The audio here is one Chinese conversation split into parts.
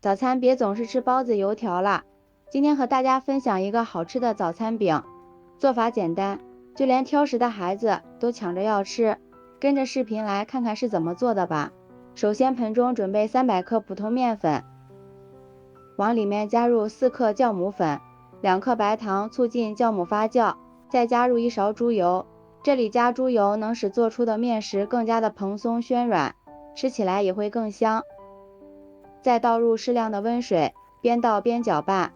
早餐别总是吃包子油条了。今天和大家分享一个好吃的早餐饼，做法简单，就连挑食的孩子都抢着要吃。跟着视频来看看是怎么做的吧。首先盆中准备300克普通面粉，往里面加入4克酵母粉、2克白糖，促进酵母发酵，再加入1勺猪油。这里加猪油能使做出的面食更加的蓬松暄软，吃起来也会更香。再倒入适量的温水，边倒边搅拌。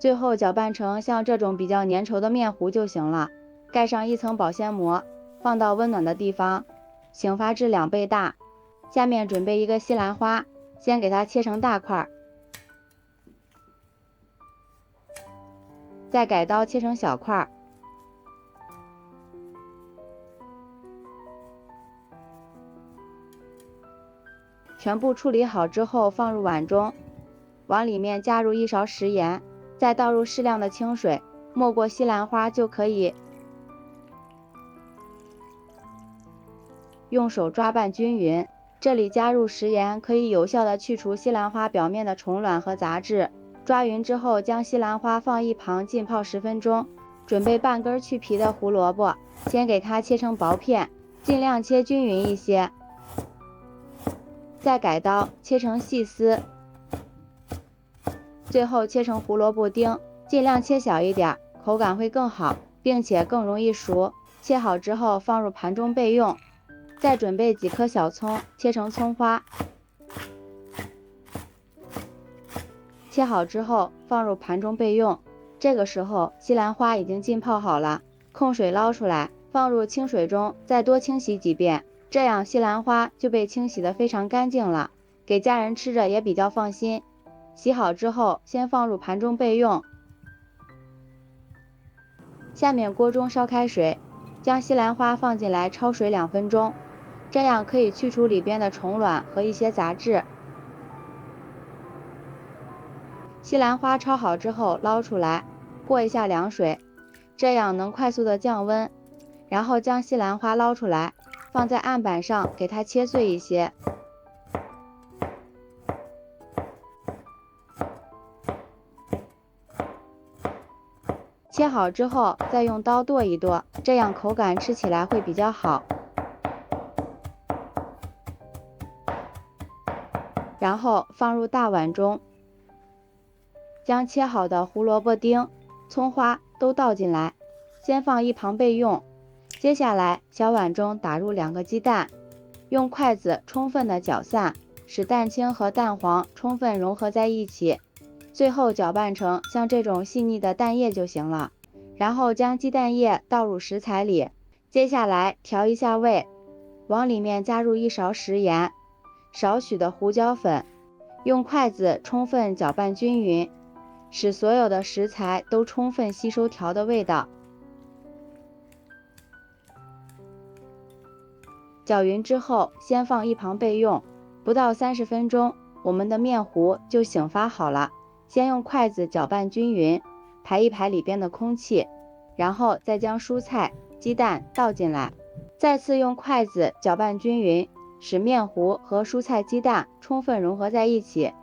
最后搅拌成像这种比较粘稠的面糊就行了。盖上1层保鲜膜，放到温暖的地方，醒发至2倍大。下面准备一个西兰花，先给它切成大块，再改刀切成小块。全部处理好之后放入碗中，往里面加入1勺食盐，再倒入适量的清水，没过西兰花就可以。用手抓拌均匀，这里加入食盐可以有效的去除西兰花表面的虫卵和杂质。抓匀之后，将西兰花放一旁浸泡10分钟。准备半根去皮的胡萝卜，先给它切成薄片，尽量切均匀一些。再改刀切成细丝，最后切成胡萝卜丁，尽量切小一点，口感会更好，并且更容易熟。切好之后放入盘中备用。再准备几颗小葱，切成葱花。切好之后放入盘中备用。这个时候西兰花已经浸泡好了，控水捞出来，放入清水中，再多清洗几遍。这样西兰花就被清洗得非常干净了，给家人吃着也比较放心。洗好之后先放入盘中备用。下面锅中烧开水，将西兰花放进来焯水2分钟，这样可以去除里边的虫卵和一些杂质。西兰花焯好之后捞出来，过一下凉水，这样能快速的降温。然后将西兰花捞出来，放在案板上给它切碎一些。切好之后再用刀剁一剁，这样口感吃起来会比较好。然后放入大碗中，将切好的胡萝卜丁、葱花都倒进来，先放一旁备用。接下来小碗中打入2个鸡蛋，用筷子充分的搅散，使蛋清和蛋黄充分融合在一起。最后搅拌成像这种细腻的蛋液就行了。然后将鸡蛋液倒入食材里，接下来调一下味，往里面加入1勺食盐，少许的胡椒粉，用筷子充分搅拌均匀，使所有的食材都充分吸收调的味道。搅匀之后先放一旁备用。不到30分钟，我们的面糊就醒发好了。先用筷子搅拌均匀，排一排里边的空气，然后再将蔬菜、鸡蛋倒进来，再次用筷子搅拌均匀，使面糊和蔬菜、鸡蛋充分融合在一起。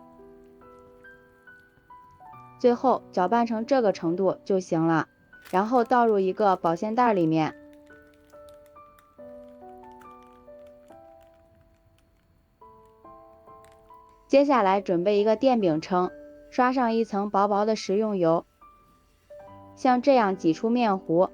最后搅拌成这个程度就行了，然后倒入一个保鲜袋里面。接下来准备一个电饼铛，刷上1层薄薄的食用油，像这样挤出面糊。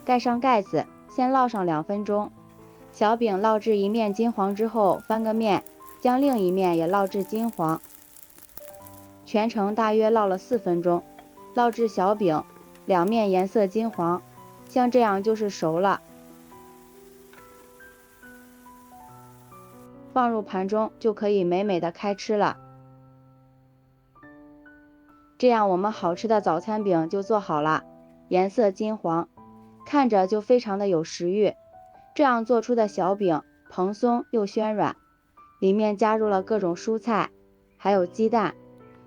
盖上盖子，先烙上2分钟。小饼烙至一面金黄之后翻个面，将另一面也烙至金黄。全程大约烙了4分钟，烙至小饼2面颜色金黄，像这样就是熟了。放入盘中就可以美美的开吃了。这样我们好吃的早餐饼就做好了，颜色金黄。看着就非常的有食欲。这样做出的小饼蓬松又暄软，里面加入了各种蔬菜，还有鸡蛋，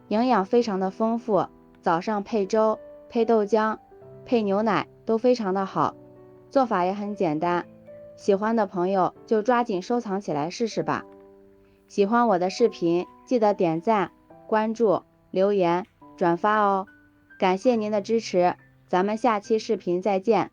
营养非常的丰富，早上配粥、配豆浆、配牛奶都非常的好，做法也很简单，喜欢的朋友就抓紧收藏起来试试吧。喜欢我的视频，记得点赞、关注、留言、转发哦，感谢您的支持，咱们下期视频再见。